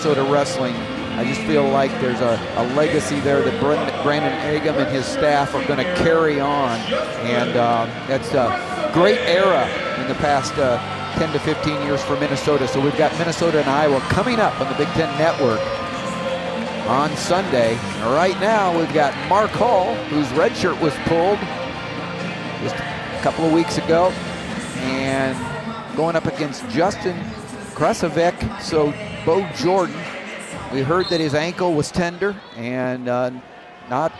Minnesota wrestling. I just feel like there's a legacy there that Brandon Agam and his staff are going to carry on. And that's a great era in the past 10 to 15 years for Minnesota. So we've got Minnesota and Iowa coming up on the Big Ten Network on Sunday. And right now we've got Mark Hall, whose red shirt was pulled just a couple of weeks ago, and going up against Justin Kresevic. So Bo Jordan, we heard that his ankle was tender and not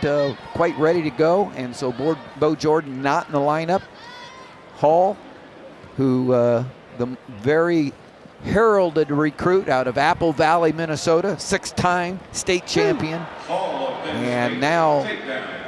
quite ready to go, and so Bo Jordan not in the lineup. Hall, who the very heralded recruit out of Apple Valley, Minnesota, 6-time state champion, and now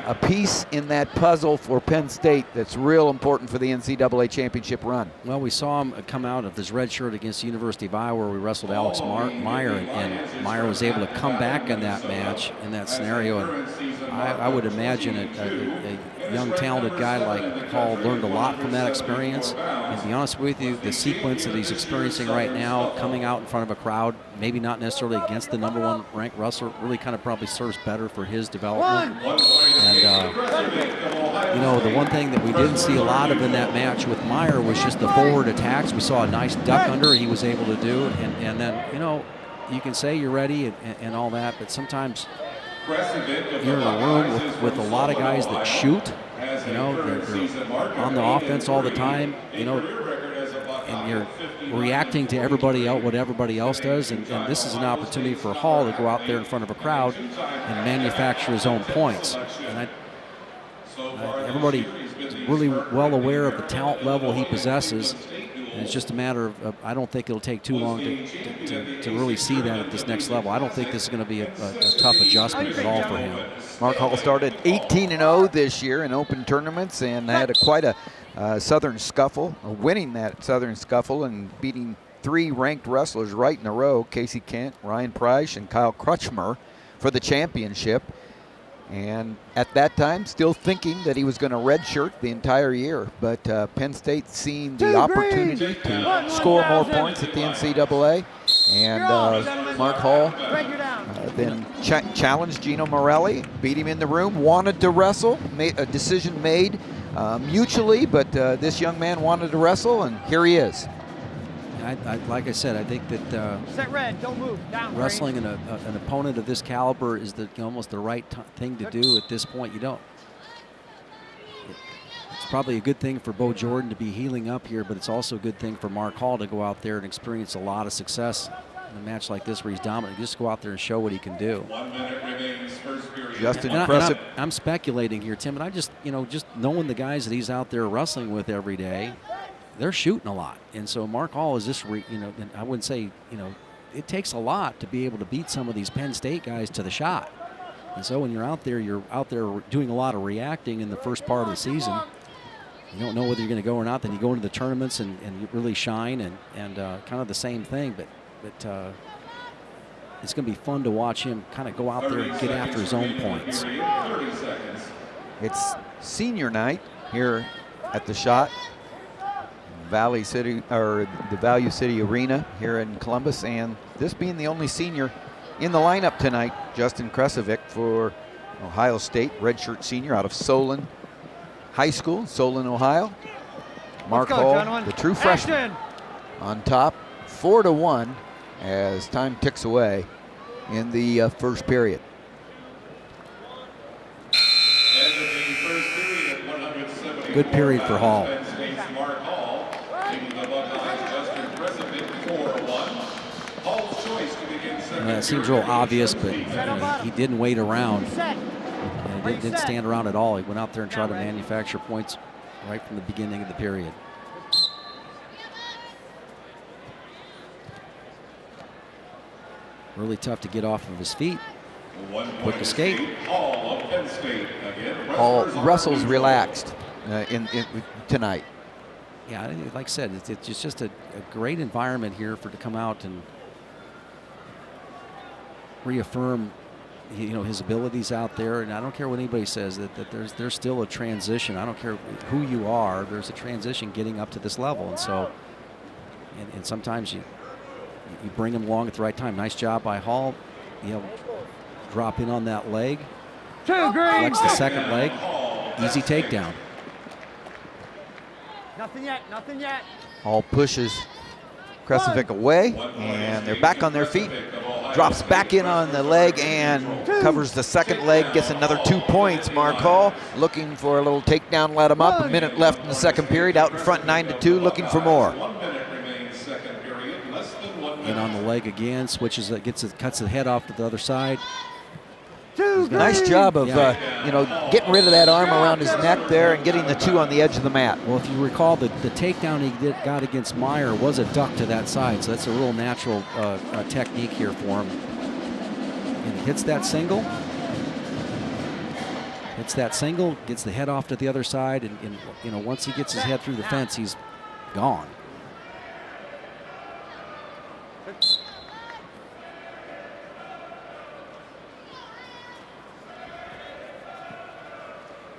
a piece in that puzzle for Penn State that's real important for the NCAA championship run. Well, we saw him come out of his red shirt against the University of Iowa, where we wrestled Alex Meyer, and Meyer was able to come back in that match, in that scenario. And I would imagine a young, talented guy like Hall learned a lot from that experience. And to be honest with you, the sequence that he's experiencing right now, coming out in front of a crowd, maybe not necessarily against the #1 ranked wrestler, really kind of probably serves better for his development. And you know, the one thing that we didn't see a lot of in that match with Meyer was just the forward attacks. We saw a nice duck under he was able to do, and then, you know, you can say you're ready and all that, but sometimes you're in a room with a lot of guys that shoot, you know, they're on the offense all the time, you know, and you're reacting to everybody else, what everybody else does, and this is an opportunity for Hall to go out there in front of a crowd and manufacture his own points. And everybody is really well aware of the talent level he possesses, and it's just a matter of I don't think it'll take too long to really see that at this next level. I don't think this is going to be a tough adjustment at all for him. Mark Hall started 18-0 this year in open tournaments and had quite a Southern Scuffle, winning that Southern Scuffle and beating 3 ranked wrestlers right in a row, Casey Kent, Ryan Price, and Kyle Crutchmer for the championship. And at that time, still thinking that he was going to redshirt the entire year. But Penn State seeing the opportunity to score more points at the NCAA. And Mark Hall then challenged Gino Morelli, beat him in the room, wanted to wrestle, made a decision made mutually, but this young man wanted to wrestle, and here he is. Like I said, I think that set red, don't move. Down, wrestling an opponent of this caliber is almost the right thing to do at this point. It's probably a good thing for Bo Jordan to be healing up here, but it's also a good thing for Mark Hall to go out there and experience a lot of success in a match like this where he's dominant. Just go out there and show what he can do. 1 minute remains, first period. Just impressive. I'm speculating here, Tim, and I just, just knowing the guys that he's out there wrestling with every day, they're shooting a lot. And so Mark Hall is just, and I wouldn't say, it takes a lot to be able to beat some of these Penn State guys to the shot. And so when you're out there doing a lot of reacting in the first part of the season. You don't know whether you're going to go or not. Then you go into the tournaments and you really shine, and kind of the same thing. But it's going to be fun to watch him kind of go out there and get after his own points. It's senior night here at the Shot, Valley City, or the Value City Arena here in Columbus, and this being the only senior in the lineup tonight, Justin Kresevic for Ohio State, redshirt senior out of Solon High School, Solon, Ohio. Mark Hall, the true freshman, on top, 4-1 as time ticks away in the first period. Good period for Hall. It seems real obvious, but he didn't wait around. He didn't stand around at all. He went out there and tried to manufacture points right from the beginning of the period. Really tough to get off of his feet. Quick escape. Hall wrestles relaxed in tonight. Yeah, like I said, it's just a great environment here to come out and reaffirm, his abilities out there. And I don't care what anybody says, that there's still a transition. I don't care who you are. There's a transition getting up to this level, and so, and sometimes you you bring him along at the right time. Nice job by Hall. Drop in on that leg. Flex the second leg. Easy takedown. Nothing yet, nothing yet. Hall pushes Kresevic away, and they're back on their feet. Drops back in on the leg and covers the second leg, gets another 2 points. Mark Hall looking for a little takedown, let him up. A minute left in the second period, out in front 9-2, looking for more. 1 minute remains second period, less than 1 minute. In on the leg again, switches it, cuts the head off to the other side. Nice job of getting rid of that arm around his neck there and getting the 2 on the edge of the mat. Well, if you recall, the takedown he got against Meyer was a duck to that side, so that's a real natural technique here for him. And he hits that single. Gets the head off to the other side, and once he gets his head through the fence, he's gone.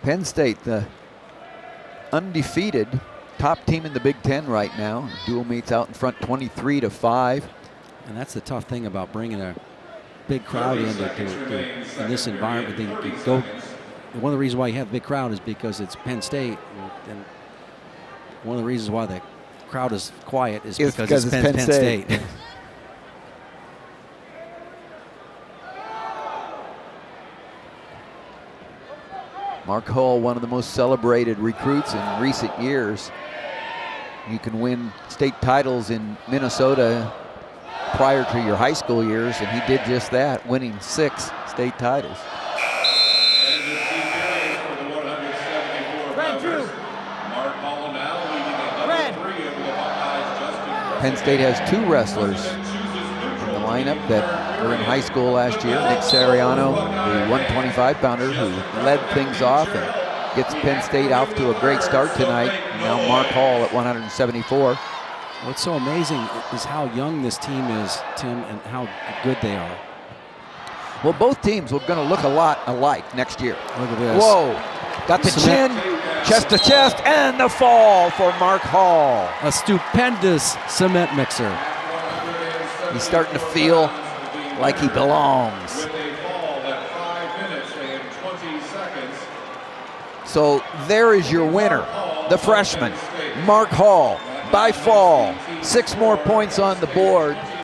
Penn State, the undefeated top team in the Big Ten right now. Dual meets out in front 23-5. And that's the tough thing about bringing a big crowd in this environment. One of the reasons why you have a big crowd is because it's Penn State, and one of the reasons why the crowd is quiet is because it's Penn State. Mark Hall, one of the most celebrated recruits in recent years. You can win state titles in Minnesota prior to your high school years, and he did just that, winning 6 state titles. And the TKA for the 174 pounders. Mark Hall now leading another 3 over the Buckeyes. Justin Penn State has 2 wrestlers in the lineup that were in high school last year. Nick Sariano, the 125-pounder who led things off and gets Penn State off to a great start tonight. And now Mark Hall at 174. What's so amazing is how young this team is, Tim, and how good they are. Well, both teams are going to look a lot alike next year. Look at this. Whoa, got the chin, chest to chest, and the fall for Mark Hall. A stupendous cement mixer. He's starting to feel like he belongs. with a fall at 5 minutes and 20 seconds. So there is your winner, the freshman, Mark Hall, by fall. 6 more points on the board.